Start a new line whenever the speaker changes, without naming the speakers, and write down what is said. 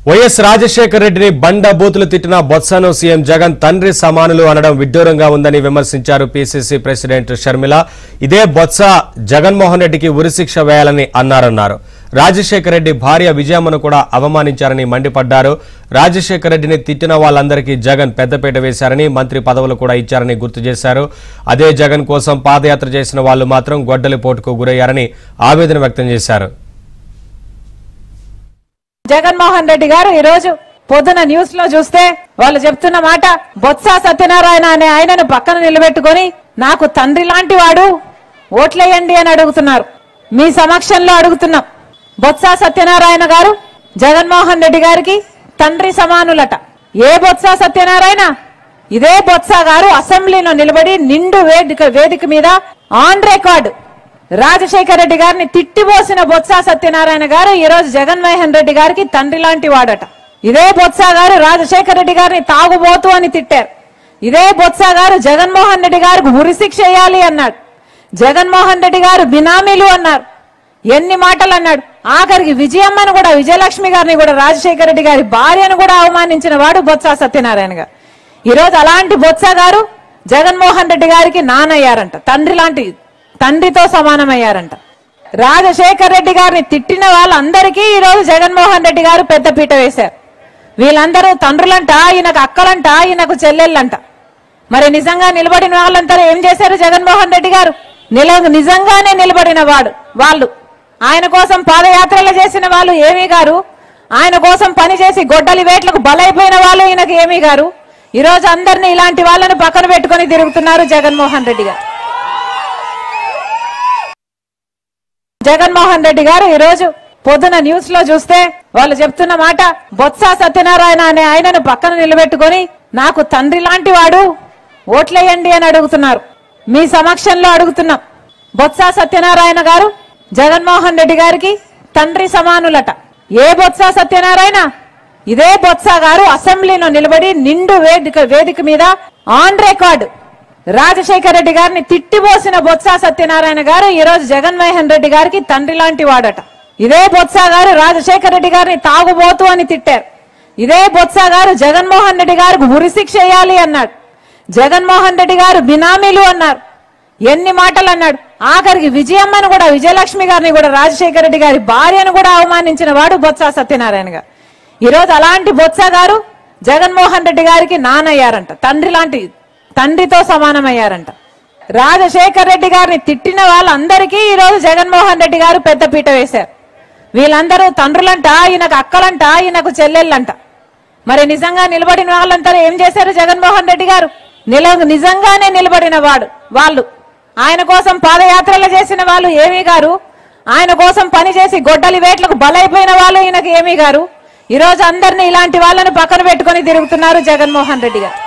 YS Rajasekhar రెడ్డిని బండ బూతులు తిట్టిన బొత్సను సీఎం జగన్ తండ్రి సమానులు అనడం విడ్డూరంగా ఉందని విమర్శించారు పీసీసీ ప్రెసిడెంట్ షర్మిల. ఇదే బొత్స జగన్మోహన్ రెడ్డికి ఉరిశిక్ష వేయాలని అన్నారన్నారు. రాజశేఖర్ రెడ్డి భార్య విజయమ్మను కూడా అవమానించారని మండిపడ్డారు. రాజశేఖర్ రెడ్డిని తిట్టిన వాళ్ళందరికీ జగన్ పెద్దపీట వేశారని, మంత్రి పదవులు కూడా ఇచ్చారని గుర్తు చేశారు. అదే జగన్ కోసం పాదయాత్ర చేసిన వాళ్లు మాత్రం గొడ్డలిపోటుకు గురయ్యారని ఆవేదన వ్యక్తం చేశారు.
జగన్మోహన్ రెడ్డి గారు ఈ రోజు పొద్దున న్యూస్ లో చూస్తే వాళ్ళు చెప్తున్న మాట, బొత్స సత్యనారాయణ అనే ఆయనను పక్కన నిలబెట్టుకుని నాకు తండ్రి లాంటి వాడు ఓట్లేయండి అని అడుగుతున్నారు. మీ సమక్షంలో అడుగుతున్నాం. బొత్స సత్యనారాయణ గారు జగన్మోహన్ రెడ్డి గారికి తండ్రి సమానులట. ఏ బొత్స సత్యనారాయణ? ఇదే బొత్స గారు అసెంబ్లీలో నిలబడి నిండు వేదిక మీద ఆన్ రికార్డు రాజశేఖర్ రెడ్డి గారిని తిట్టిపోసిన బొత్స సత్యనారాయణ గారు ఈ రోజు జగన్మోహన్ రెడ్డి గారికి తండ్రి లాంటి వాడట. ఇదే బొత్స గారు రాజశేఖర్ రెడ్డి గారిని తాగుబోతు అని తిట్టారు. ఇదే బొత్స గారు జగన్మోహన్ రెడ్డి గారికి ఉరిశిక్ష వేయాలి అన్నాడు. జగన్మోహన్ రెడ్డి గారు బినామీలు అన్నారు. ఎన్ని మాటలు అన్నాడు. ఆఖరికి విజయమ్మను కూడా, విజయలక్ష్మి గారిని కూడా, రాజశేఖర్ రెడ్డి గారి భార్యను కూడా అవమానించిన వాడు బొత్స సత్యనారాయణ గారు. ఈ రోజు అలాంటి బొత్స గారు జగన్మోహన్ రెడ్డి గారికి నానయ్యారంట. తండ్రితో సమానమయ్యారంట. రాజశేఖర్ రెడ్డి గారిని తిట్టిన వాళ్ళందరికీ ఈ రోజు జగన్మోహన్ రెడ్డి గారు పెద్దపీట వేశారు. వీళ్ళందరూ తండ్రులంట, ఈయనకు అక్కలంట, ఈయనకు చెల్లెళ్ళంట. మరి నిజంగా నిలబడిన వాళ్ళంతా ఏం చేశారు? జగన్మోహన్ రెడ్డి గారు నిజంగానే నిలబడిన వాళ్ళు ఆయన కోసం పాదయాత్రలు చేసిన వాళ్ళు ఏమీ గారు, ఆయన కోసం పనిచేసి గొడ్డలి వేట్లకు బలైపోయిన వాళ్ళు ఈయనకు ఏమీ గారు. ఈ రోజు అందరినీ ఇలాంటి వాళ్ళని పక్కన పెట్టుకుని తిరుగుతున్నారు జగన్మోహన్ రెడ్డి గారు. జగన్మోహన్ రెడ్డి గారు ఈ రోజు పొద్దున న్యూస్ లో చూస్తే వాళ్ళు చెప్తున్న మాట, బొత్స సత్యనారాయణ అనే ఆయనను పక్కన నిలబెట్టుకుని నాకు తండ్రి లాంటి వాడు ఓట్లేయండి అని అడుగుతున్నారు. మీ సమక్షంలో అడుగుతున్నాం. బొత్స సత్యనారాయణ గారు జగన్మోహన్ రెడ్డి గారికి తండ్రి సమానులట. ఏ బొత్స సత్యనారాయణ? ఇదే బొత్స గారు అసెంబ్లీలో నిలబడి నిండు వేదిక మీద ఆన్ రికార్డు రాజశేఖర్ రెడ్డి గారిని తిట్టిపోసిన బొత్స సత్యనారాయణ గారు ఈ రోజు జగన్మోహన్ రెడ్డి గారికి తండ్రి లాంటి వాడట. ఇదే బొత్స గారు రాజశేఖర్ రెడ్డి గారిని తాగుబోతు అని తిట్టారు. ఇదే బొత్స గారు జగన్మోహన్ రెడ్డి గారికి ఉరిశిక్ష వేయాలి అన్నాడు. జగన్మోహన్ రెడ్డి గారు బినామీలు అన్నారు. ఎన్ని మాటలు అన్నాడు. ఆఖరికి విజయమ్మను కూడా, విజయలక్ష్మి గారిని కూడా, రాజశేఖర్ రెడ్డి గారి భార్యను కూడా అవమానించిన వాడు బొత్స సత్యనారాయణ గారు. ఈ రోజు అలాంటి బొత్స గారు జగన్మోహన్ రెడ్డి గారికి నానయ్యారంట. తండ్రితో సమానమయ్యారంట. రాజశేఖర్ రెడ్డి గారిని తిట్టిన వాళ్ళందరికీ ఈ రోజు జగన్మోహన్ రెడ్డి గారు పెద్దపీట వేశారు. వీళ్ళందరూ తండ్రులంట, ఈయనకు అక్కలంట, ఈయనకు చెల్లెళ్ళంట. మరి నిజంగా నిలబడిన వాళ్ళంతా ఏం చేశారు? జగన్మోహన్ రెడ్డి గారు నిజంగానే నిలబడిన వాళ్ళు ఆయన కోసం పాదయాత్రలు చేసిన వాళ్ళు ఏమీ గారు, ఆయన కోసం పనిచేసి గొడ్డలి వేట్లకు బలైపోయిన వాళ్ళు ఈయనకు ఏమీ గారు. ఈ రోజు అందరినీ ఇలాంటి వాళ్ళని పక్కన పెట్టుకుని తిరుగుతున్నారు జగన్మోహన్ రెడ్డి గారు.